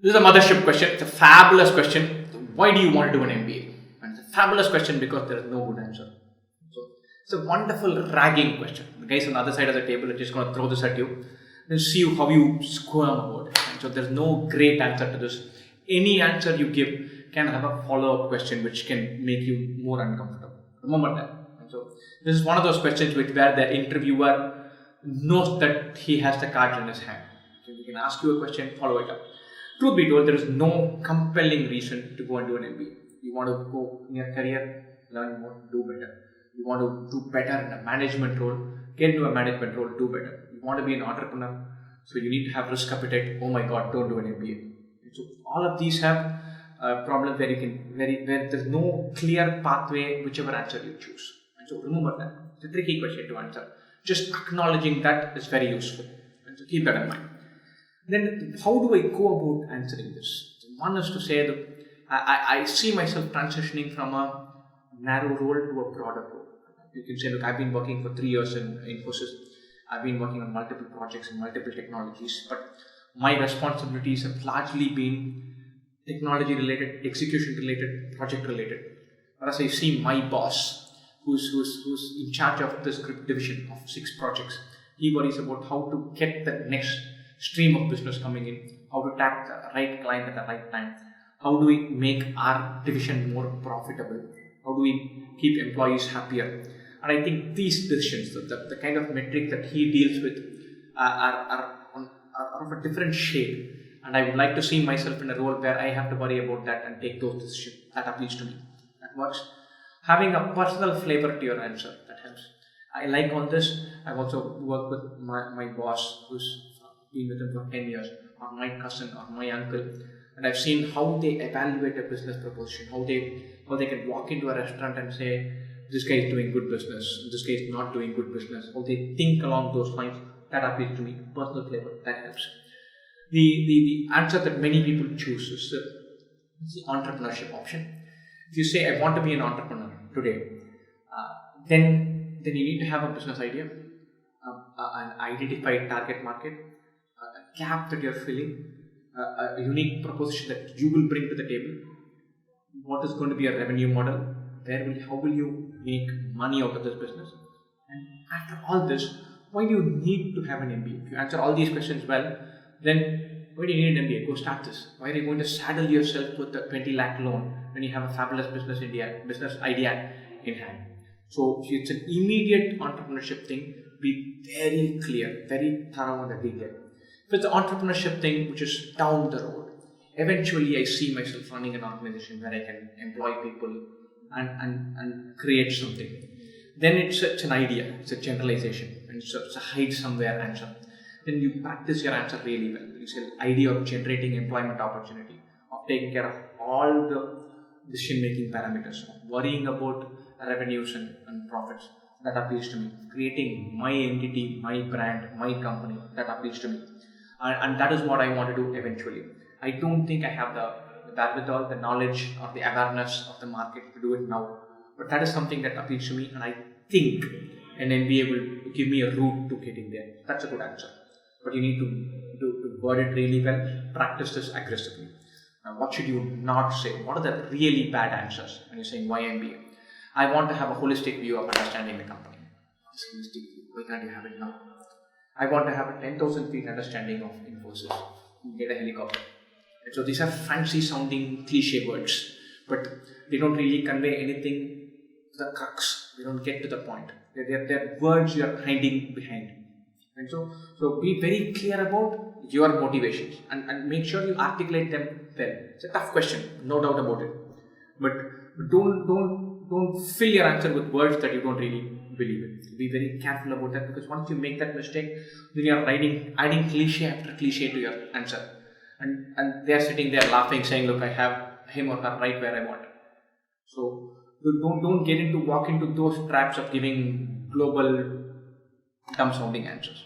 This is a mothership question. It's a fabulous question. Why do you want to do an MBA? And it's a fabulous question because there is no good answer. So it's a wonderful ragging question. The guys on the other side of the table are just going to throw this at you and see how you squirm about it. And so there's no great answer to this. Any answer you give can have a follow-up question which can make you more uncomfortable. Remember that. And so this is one of those questions where the interviewer knows that he has the cards in his hand. So he can ask you a question, follow it up. Truth be told, there is no compelling reason to go and do an MBA. You want to go in your career, learn more, do better. You want to do better in a management role, get into a management role, do better. You want to be an entrepreneur, so you need to have risk appetite. Oh my God, don't do an MBA. And so all of these have problems where where there's no clear pathway, whichever answer you choose. And so remember that. It's a tricky question to answer. Just acknowledging that is very useful. And so keep that in mind. Then how do I go about answering this? One is to say that I see myself transitioning from a narrow role to a broader role. You can say, look, I've been working for 3 years in Infosys. I've been working on multiple projects and multiple technologies, but my responsibilities have largely been technology related, execution related, project related. Whereas I see my boss, who's in charge of this group division of 6 projects, he worries about how to get the next stream of business coming in, how to tap the right client at the right time, how do we make our division more profitable, how do we keep employees happier. And I think these decisions, the kind of metric that he deals with are of a different shade, and I would like to see myself in a role where I have to worry about that and take those decisions. That appeals to me. That works. Having a personal flavor to your answer, that helps. I like all this. I've also worked with my boss, who's been with him for 10 years, or my cousin or my uncle, and I've seen how they evaluate a business proposition, how they can walk into a restaurant and say, this guy is doing good business, this guy is not doing good business, how they think along those lines. That appeals to me. Personal flavor, that helps. The answer that many people choose is the entrepreneurship option. If you say, I want to be an entrepreneur today, then you need to have a business idea, an identified target market, a gap that you're filling, a unique proposition that you will bring to the table. What is going to be a revenue model? How will you make money out of this business? And after all this, why do you need to have an MBA? If you answer all these questions well, then why do you need an MBA? Go start this. Why are you going to saddle yourself with a 20 lakh loan when you have a fabulous business idea in hand? So it's an immediate entrepreneurship thing. Be very clear, very thorough on the detail. If it's the entrepreneurship thing which is down the road, eventually I see myself running an organization where I can employ people and create something. Then it's an idea, it's a generalization, and it's a hide somewhere answer. Then you practice your answer really well. It's an idea of generating employment opportunity, of taking care of all the decision making parameters, of worrying about revenues and profits. That appeals to me. Creating my entity, my brand, my company, that appeals to me. And that is what I want to do eventually. I don't think I have the wherewithal, the knowledge, or the awareness of the market to do it now. But that is something that appeals to me, and I think an MBA will give me a route to getting there. That's a good answer. But you need to word it really well, practice this aggressively. Now, what should you not say? What are the really bad answers when you're saying why MBA? I want to have a holistic view of understanding the company. What is holistic view? Why can't you have it now? I want to have a 10,000 feet understanding of Infosys. Get a helicopter. And so these are fancy sounding cliche words, but they don't really convey anything to the crux. They don't get to the point. They're words you are hiding behind. And so be very clear about your motivations and make sure you articulate them well. It's a tough question, no doubt about it. But don't fill your answer with words that you don't really believe in. Be very careful about that, because once you make that mistake, then you are adding cliche after cliche to your answer. And they are sitting there laughing, saying, look, I have him or her right where I want. So don't walk into those traps of giving global dumb sounding answers.